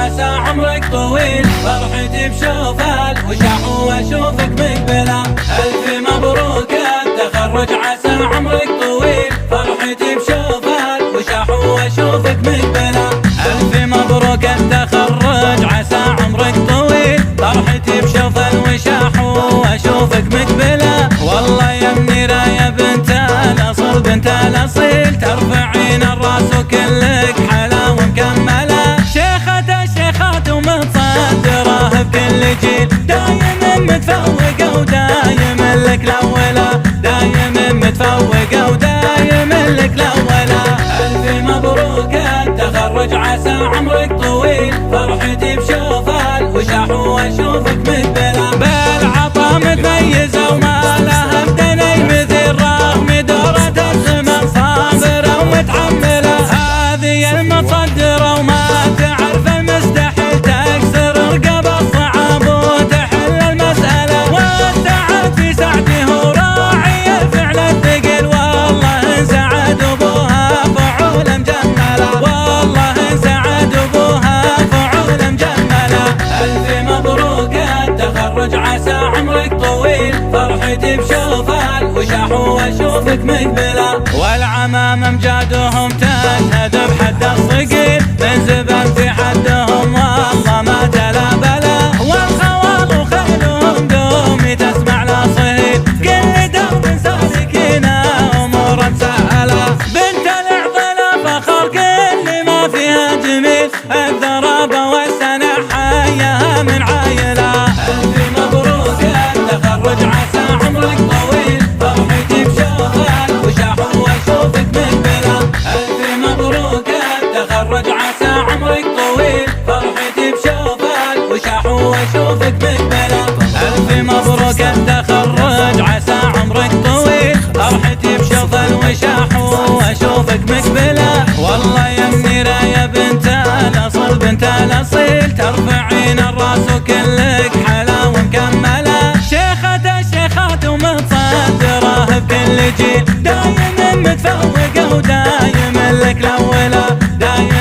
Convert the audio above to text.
عسى عمرك طويل، فرحتي بشوف الوشاح واشوفك مقبلة. ألف مبروك التخرج عسى عمرك طويل، فرحتي بشوف الوشاح واشوفك مقبلة. ألف مبروك التخرج عسى عمرك طويل، فرحتي بشوف الوشاح واشوفك مقبلة. والله يا منيرة يا بنت الأصل بنت الأصيل، ترفعين الراس وكلك حلا ومكملة. شيخة الشيخات ومتصدرة بكل جيل، دايم متفوقة ودايم لك الأولى، دايم متفوقة ودايم لك الأولى. ألف مبروك التخرج عسى عمرك طويل، فرحتي بشوف الوشاح واشوفك مقبلة. بالعطا متميزة وما لها بدني مثل، رغم دورة الزمن صابرة ومتحملة. هذه المتصدرة وما تعرف المستحيل، تكسر رقب الصعاب وتحل المسألة. والتعب في سعده وراعي الفعل الثقيل، والله انسعد ابوها فعول مجملة، والله انسعد ابوها فعول مجملة. ألف مبروك التخرج عسى عمرك طويل، فرحتي بشوف الوشاح واشوفك مقبلة. والعمام امجادهم تشهد بحد الصقيل، من زبن في حدهم والله ما تلا بلا. والخوال وخيلهم دومي تسمع لا صهيل، كل درب سالكينه امور مسهلة. بنت العضلة فخر كل ما فيها جميل، الذرابة والسنة حيها من عايلة. ألف مبروك التخرج عسى عمرك طويل، فرحتي بشوف الوشاح واشوفك مقبلة. ألف مبروك التخرج عسى عمرك طويل، فرحتي بشوف الوشاح واشوفك مقبلة. ألف مبروك التخرج عسى عمرك طويل، فرحتي بشوف الوشاح واشوفك مقبلة. والله يا منيرة يا بنت الأصل بنت الأصيل، ترفعين الراس وكلك حلا ومكملة. شيخة الشيخات ومتصدرة بكل جيل، دايم متفوقة ودايم لك الأولى، دايم